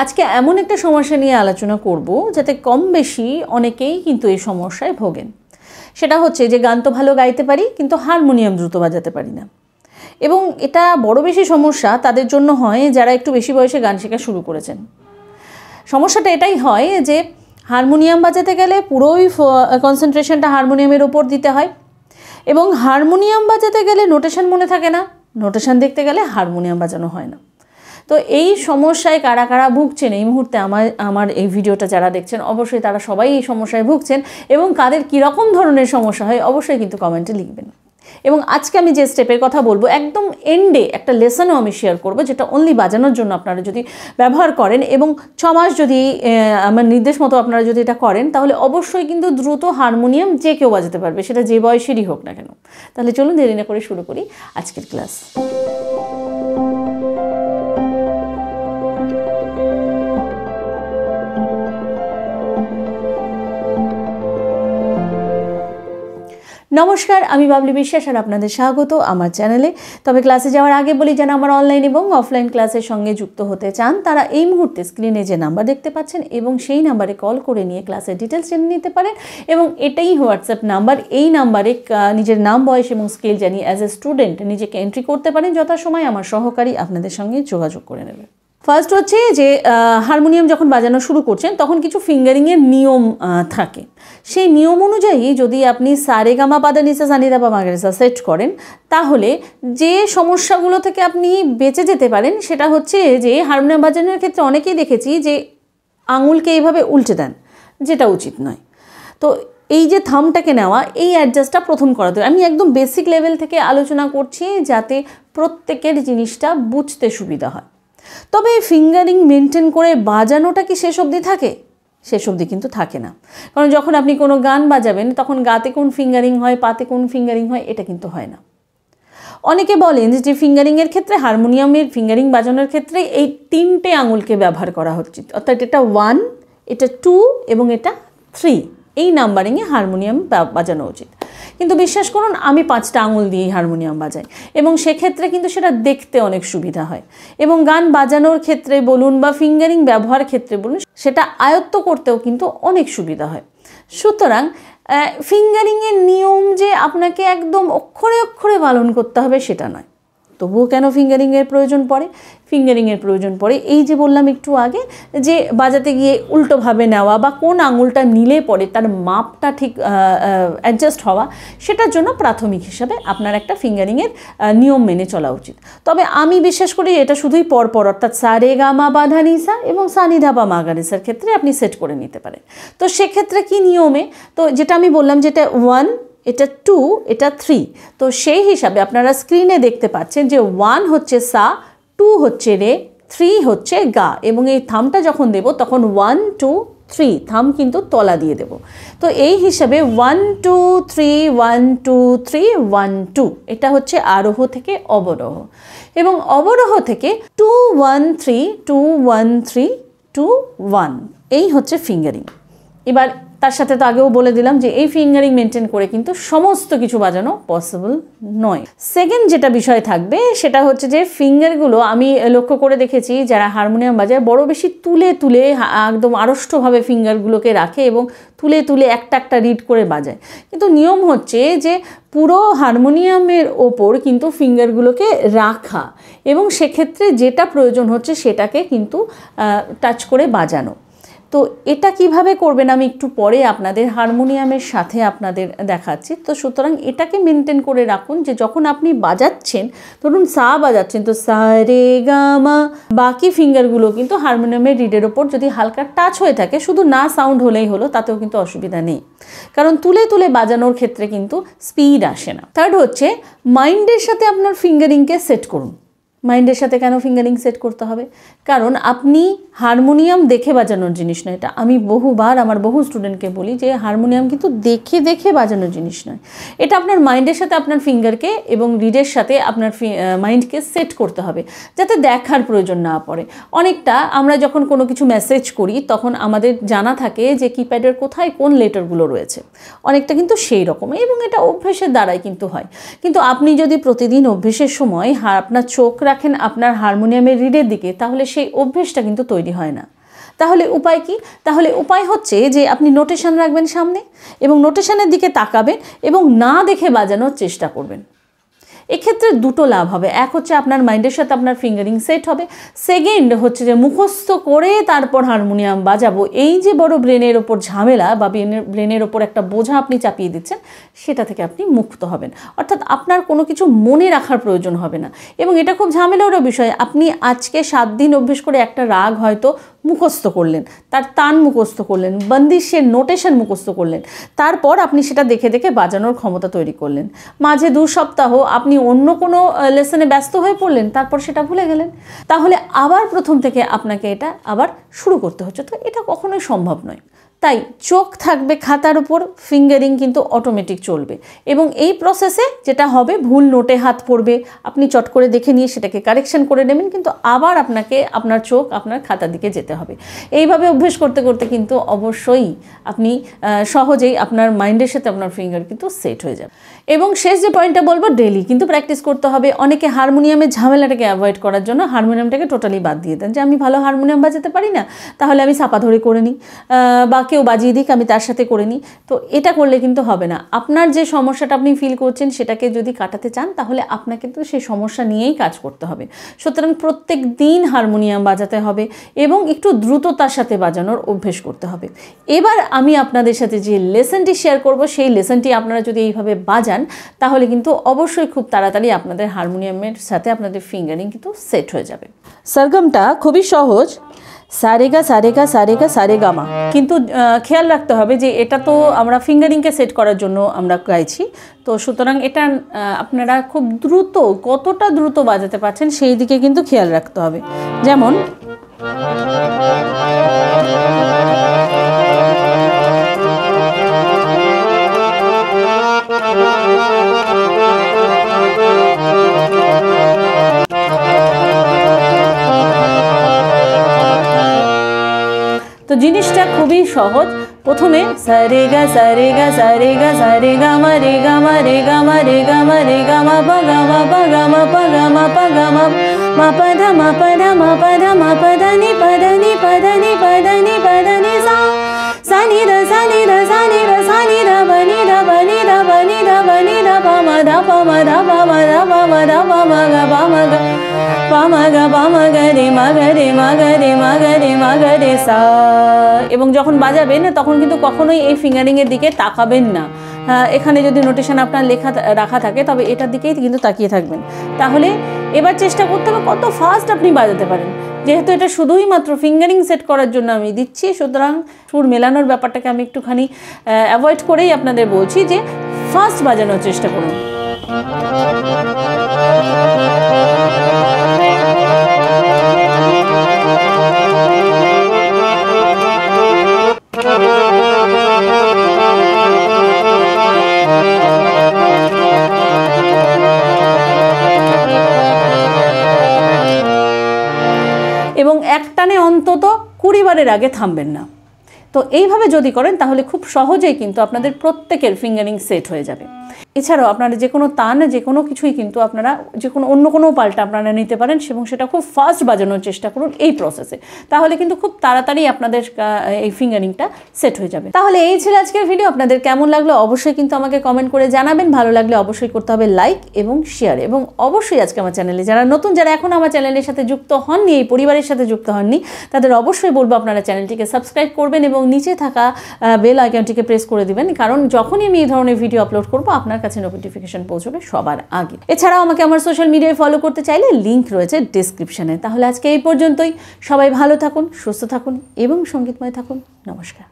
আজকে এমন একটা সমস্যা নিয়ে আলোচনা করব যাতে কম বেশি অনেকেই কিন্তু এই সমস্যায় ভোগেন। সেটা হচ্ছে যে গান তো ভালো গাইতে পারি কিন্তু হারমোনিয়াম দ্রুত বাজাতে পারি না। এবং এটা বড় বেশি সমস্যা তাদের জন্য হয় যারা একটু বেশি বয়সে গান শেখা শুরু করেছেন। সমস্যাটা এটাই হয় যে হারমোনিয়াম বাজাতে গেলে পুরোই কনসেন্ট্রেশনটা হারমোনিয়ামের ওপর দিতে হয় এবং হারমোনিয়াম বাজাতে গেলে নোটেশন মনে থাকে না, নোটেশন দেখতে গেলে হারমোনিয়াম বাজানো হয় না। তো এই সমস্যায় কারা কারা ভুগছেন এই মুহূর্তে আমার এই ভিডিওটা যারা দেখছেন অবশ্যই তারা সবাই এই সমস্যায় ভুগছেন এবং কাদের কীরকম ধরনের সমস্যা হয় অবশ্যই কিন্তু কমেন্টে লিখবেন। এবং আজকে আমি যে স্টেপের কথা বলবো একদম এন্ডে একটা লেসনও আমি শেয়ার করবো যেটা অনলি বাজানোর জন্য আপনারা যদি ব্যবহার করেন এবং 6 মাস যদি আমার নির্দেশ মতো আপনারা যদি এটা করেন তাহলে অবশ্যই কিন্তু দ্রুত হারমোনিয়াম যে কেউ বাজাতে পারবে, সেটা যে বয়সেরই হোক না কেন। তাহলে চলুন দেরি না করে শুরু করি আজকের ক্লাস। নমস্কার, আমি বাবলি বিশ্বাস আর আপনাদের স্বাগত আমার চ্যানেলে। তবে ক্লাসে যাওয়ার আগে বলি যারা আমার অনলাইন এবং অফলাইন ক্লাসের সঙ্গে যুক্ত হতে চান তারা এই মুহূর্তে স্ক্রিনে যে নাম্বার দেখতে পাচ্ছেন এবং সেই নাম্বারে কল করে নিয়ে ক্লাসের ডিটেলস জেনে নিতে পারেন এবং এটাই হোয়াটসঅ্যাপ নাম্বার। এই নাম্বারে নিজের নাম, বয়স এবং স্কেল জানিয়ে অ্যাজ এ স্টুডেন্ট নিজেকে এন্ট্রি করতে পারেন। যথাসময় আমার সহকারী আপনাদের সঙ্গে যোগাযোগ করে নেবে। ফার্স্ট হচ্ছে যে হারমোনিয়াম যখন বাজানো শুরু করছেন তখন কিছু ফিঙ্গারিংয়ের নিয়ম থাকে। সেই নিয়ম অনুযায়ী যদি আপনি সারে গামা পাদা নিসা সানিদা বা মাগারেসা সেট করেন তাহলে যে সমস্যাগুলো থেকে আপনি বেঁচে যেতে পারেন সেটা হচ্ছে যে হারমোনিয়াম বাজানোর ক্ষেত্রে অনেকেই দেখেছি যে আঙুলকে এইভাবে উল্টে দেন, যেটা উচিত নয়। তো এই যে থামটাকে নেওয়া, এই অ্যাডজাস্টটা প্রথম করাতে আমি একদম বেসিক লেভেল থেকে আলোচনা করছি যাতে প্রত্যেকের জিনিসটা বুঝতে সুবিধা হয়। তবে ফিঙ্গারিং মেনটেন করে বাজানোটা কি শেষ অবধি থাকে? শেষ অবধি কিন্তু থাকে না। কারণ যখন আপনি কোনো গান বাজাবেন তখন গাতে কোন ফিঙ্গারিং হয়, পাতে কোন ফিঙ্গারিং হয়, এটা কিন্তু হয় না। অনেকে বলেন যে ফিঙ্গারিংয়ের ক্ষেত্রে হারমোনিয়ামের ফিঙ্গারিং বাজানোর ক্ষেত্রে এই 3টে আঙুলকে ব্যবহার করা হচ্ছে, অর্থাৎ এটা 1, এটা 2 এবং এটা 3। এই নাম্বারিংয়ে হারমোনিয়াম বাজানো উচিত। কিন্তু বিশ্বাস করুন আমি 5টা আঙুল দিয়েই হারমোনিয়াম বাজাই এবং সেক্ষেত্রে কিন্তু সেটা দেখতে অনেক সুবিধা হয় এবং গান বাজানোর ক্ষেত্রে বলুন বা ফিঙ্গারিং ব্যবহার ক্ষেত্রে বলুন সেটা আয়ত্ত করতেও কিন্তু অনেক সুবিধা হয়। সুতরাং ফিঙ্গারিংয়ের নিয়ম যে আপনাকে একদম অক্ষরে অক্ষরে পালন করতে হবে সেটা নয়। তবুও কেন ফিঙ্গারিংয়ের প্রয়োজন পড়ে? ফিঙ্গারিংয়ের প্রয়োজন পড়ে এই যে বললাম একটু আগে যে বাজাতে গিয়ে উল্টোভাবে নেওয়া বা কোন আঙুলটা নিলে পরে তার মাপটা ঠিক অ্যাডজাস্ট হওয়া, সেটার জন্য প্রাথমিক হিসাবে আপনার একটা ফিঙ্গারিংয়ের নিয়ম মেনে চলা উচিত। তবে আমি বিশ্বাস করি এটা শুধুই পরপর, অর্থাৎ সারে গামা বাধা নিসা এবং সানিধা বা মাগারেসার ক্ষেত্রে আপনি সেট করে নিতে পারেন। তো সেক্ষেত্রে কি নিয়মে, তো যেটা আমি বললাম যেটা 1, এটা 2, এটা 3। তো সেই হিসাবে আপনারা স্ক্রিনে দেখতে পাচ্ছেন যে 1 হচ্ছে সা, 2 হচ্ছে রে, 3 হচ্ছে গা এবং এই থামটা যখন দেব তখন 1 2 3 থাম কিন্তু তলা দিয়ে দেব। তো এই হিসাবে 1 2 3 1 2 3 1 2 এটা হচ্ছে আরোহ থেকে অবরোহ এবং অবরোহ থেকে 2 1 3 2 1 3 2 1 এই হচ্ছে ফিঙ্গারিং। এবার তার সাথে তো আগেও বলে দিলাম যে এই ফিঙ্গারিং মেনটেন করে কিন্তু সমস্ত কিছু বাজানো পসিবল নয়। সেকেন্ড যেটা বিষয় থাকবে সেটা হচ্ছে যে ফিঙ্গারগুলো আমি লক্ষ্য করে দেখেছি যারা হারমোনিয়াম বাজায় বড় বেশি তুলে তুলে একদম আড়ষ্টভাবে ফিঙ্গারগুলোকে রাখে এবং তুলে তুলে একটা একটা রিড করে বাজায়। কিন্তু নিয়ম হচ্ছে যে পুরো হারমোনিয়ামের ওপর কিন্তু ফিঙ্গারগুলোকে রাখা এবং সেক্ষেত্রে যেটা প্রয়োজন হচ্ছে সেটাকে কিন্তু টাচ করে বাজানো। তো এটা কিভাবে করবেন আমি একটু পরে আপনাদের হারমোনিয়ামের সাথে আপনাদের দেখাচ্ছি। তো সুতরাং এটাকে মেনটেন করে রাখুন যে যখন আপনি বাজাচ্ছেন, ধরুন সা বাজাচ্ছেন তো সা রে গা মা, বাকি ফিঙ্গারগুলো কিন্তু হারমোনিয়ামের রিডের ওপর যদি হালকা টাচ হয়ে থাকে, শুধু না সাউন্ড হলেই হলো, তাতেও কিন্তু অসুবিধা নেই, কারণ তুলে তুলে বাজানোর ক্ষেত্রে কিন্তু স্পিড আসে না। থার্ড হচ্ছে মাইন্ডের সাথে আপনার ফিঙ্গারিংকে সেট করুন। মাইন্ডের সাথে কেন ফিঙ্গারিং সেট করতে হবে? কারণ আপনি হারমোনিয়াম দেখে বাজানোর জিনিস নয়। এটা আমি বহুবার আমার বহু স্টুডেন্টকে বলি যে হারমোনিয়াম কিন্তু দেখে দেখে বাজানোর জিনিস নয়। এটা আপনার মাইন্ডের সাথে আপনার ফিঙ্গারকে এবং রিডের সাথে আপনার মাইন্ডকে সেট করতে হবে যাতে দেখার প্রয়োজন না পড়ে। অনেকটা আমরা যখন কোনো কিছু মেসেজ করি তখন আমাদের জানা থাকে যে কিপ্যাডের কোথায় কোন লেটারগুলো রয়েছে, অনেকটা কিন্তু সেই রকম এবং এটা অভ্যেসের দ্বারাই কিন্তু হয়। কিন্তু আপনি যদি প্রতিদিন অভ্যেসের সময় আপনার চোখ রাখেন আপনার হারমোনিয়ামের রিডের দিকে, তাহলে সেই অভ্যেসটা কিন্তু তৈরি হয় না। তাহলে উপায় কি? তাহলে উপায় হচ্ছে যে আপনি নোটেশন রাখবেন সামনে এবং নোটেশনের দিকে তাকাবেন এবং না দেখে বাজানোর চেষ্টা করবেন। এক্ষেত্রে দুটো লাভ হবে। এক হচ্ছে আপনার মাইন্ডের সাথে আপনার ফিঙ্গারিং সেট হবে। সেকেন্ড হচ্ছে যে মুখস্থ করে তারপর হারমোনিয়াম বাজাবো, এই যে বড় ব্রেনের ওপর ঝামেলা বা ব্রেনের ওপর একটা বোঝা আপনি চাপিয়ে দিচ্ছেন, সেটা থেকে আপনি মুক্ত হবেন। অর্থাৎ আপনার কোনো কিছু মনে রাখার প্রয়োজন হবে না। এবং এটা খুব ঝামেলারও বিষয়। আপনি আজকে 7 দিন অভ্যেস করে একটা রাগ হয়তো মুখস্থ করলেন, তার তান মুখস্থ করলেন, বন্দিশের নোটেশন মুখস্থ করলেন, তারপর আপনি সেটা দেখে দেখে বাজানোর ক্ষমতা তৈরি করলেন। মাঝে 2 সপ্তাহ আপনি অন্য কোনো লেসনে ব্যস্ত হয়ে পড়লেন, তারপর সেটা ভুলে গেলেন। তাহলে আবার প্রথম থেকে আপনাকে এটা আবার শুরু করতে হচ্ছে। তো এটা কখনোই সম্ভব নয়। তাই চোখ থাকবে খাতার উপর, ফিঙ্গারিং কিন্তু অটোমেটিক চলবে। এবং এই প্রসেসে যেটা হবে, ভুল নোটে হাত পড়বে, আপনি চট করে দেখে নিয়ে সেটাকে কারেকশন করে নেবেন, কিন্তু আবার আপনাকে আপনার চোখ আপনার খাতার দিকে যেতে হবে। এইভাবে অভ্যেস করতে করতে কিন্তু অবশ্যই আপনি সহজেই আপনার মাইন্ডের সাথে আপনার ফিঙ্গার কিন্তু সেট হয়ে যাবে। এবং শেষ যে পয়েন্টটা বলবো, ডেলি কিন্তু প্র্যাকটিস করতে হবে। অনেকে হারমোনিয়ামের ঝামেলাটাকে অ্যাভয়েড করার জন্য হারমোনিয়ামটাকে টোটালি বাদ দিয়ে দেন, যে আমি ভালো হারমোনিয়াম বাজাতে পারি না, তাহলে আমি চাপা ধরে করে নিই, বা কেউ বাজিয়ে দিক আমি তার সাথে করে নিই। তো এটা করলে কিন্তু হবে না। আপনার যে সমস্যাটা আপনি ফিল করছেন সেটাকে যদি কাটাতে চান, তাহলে আপনাকে কিন্তু সেই সমস্যা নিয়েই কাজ করতে হবে। সুতরাং প্রত্যেক দিন হারমোনিয়াম বাজাতে হবে এবং একটু দ্রুততার সাথে বাজানোর অভ্যেস করতে হবে। এবার আমি আপনাদের সাথে যে লেসনটি শেয়ার করব, সেই লেসনটি আপনারা যদি এইভাবে বাজান, তাহলে কিন্তু অবশ্যই খুব তাড়াতাড়ি আপনাদের হারমোনিয়ামের সাথে আপনাদের ফিঙ্গারিং কিন্তু সেট হয়ে যাবে। সরগমটা খুবই সহজ, সারেগা সারেগা সারেগা সারেগামা। কিন্তু খেয়াল রাখতে হবে যে এটা তো আমরা ফিঙ্গারিংকে সেট করার জন্য আমরা গাইছি, তো সুতরাং এটা আপনারা খুব দ্রুত, কতটা দ্রুত বাজাতে পারছেন সেই দিকে কিন্তু খেয়াল রাখতে হবে। যেমন তো জিনিসটা খুবই সহজ। প্রথমে সারেগা সারেগা সারেগা সারেগা মা রে গা মা রে গা মা রে গা মা রে গা মা পা গা মা পা গা মা পা গা মা পা গা মা মা পা ধা মা পা ধা মা পা ধা মা পা ধা নি পা ধা নি পা ধা নি পা ধা নি পা ধা নি সা সা নি রা সা নি রা সা নি রা সা নি রা বা নি রা বা নি রা বা নি রা বা নি রা পা মা ধা পা মা ধা পা মা ধা পা মা ধা পা মা গা পা মা গা পা মা গা পা মা গা রে মা গা রে মা গা রে মা গা রে মা গা রে সা। এবং যখন বাজাবেন তখন কিন্তু কখনোই এই ফিঙ্গারিংয়ের দিকে তাকাবেন না। এখানে যদি নোটেশন আপনার লেখা রাখা থাকে, তবে এটার দিকেই কিন্তু তাকিয়ে থাকবেন। তাহলে এবার চেষ্টা করতে হবে কত ফাস্ট আপনি বাজাতে পারেন। যেহেতু এটা শুধুই মাত্র ফিঙ্গারিং সেট করার জন্য আমি দিচ্ছি, সুতরাং সুর মেলানোর ব্যাপারটাকে আমি একটুখানি অ্যাভয়েড করেই আপনাদের বলছি যে ফাস্ট বাজানোর চেষ্টা করুন। এবং একটানে অন্তত 20 বারের আগে থামবেন না। তো এইভাবে যদি করেন তাহলে খুব সহজেই কিন্তু আপনাদের প্রত্যেকের ফিঙ্গারিং সেট হয়ে যাবে। এছাড়াও আপনারা যে কোনো তান, যে কোনো কিছুই কিন্তু আপনারা যে কোনো অন্য কোনো পাল্টা আপনারা নিতে পারেন এবং সেটা খুব ফাস্ট বাজানোর চেষ্টা করুন এই প্রসেসে। তাহলে কিন্তু খুব তাড়াতাড়ি আপনাদের এই ফিঙ্গারিংটা সেট হয়ে যাবে। তাহলে এই ছিল আজকের ভিডিও। আপনাদের কেমন লাগলো অবশ্যই কিন্তু আমাকে কমেন্ট করে জানাবেন। ভালো লাগলে অবশ্যই করতে হবে লাইক এবং শেয়ার। এবং অবশ্যই আজকে আমার চ্যানেলে যারা নতুন, যারা এখন আমার চ্যানেলের সাথে যুক্ত হননি, এই পরিবারের সাথে যুক্ত হননি, তাদের অবশ্যই বলবো আপনারা চ্যানেলটিকে সাবস্ক্রাইব করবেন এবং নিচে থাকা বেল আইকনটিকে প্রেস করে দিবেন, কারণ যখনই আমি এই ধরনের ভিডিও আপলোড করবো আপনার কাছে নোটিফিকেশন পৌঁছবে সবার আগে। এছাড়াও আমাকে আমার সোশ্যাল মিডিয়ায় ফলো করতে চাইলে লিংক রয়েছে ডেসক্রিপশনে। তাহলে আজকে এই পর্যন্তই। সবাই ভালো থাকুন, সুস্থ থাকুন এবং সঙ্গীতময় থাকুন। নমস্কার।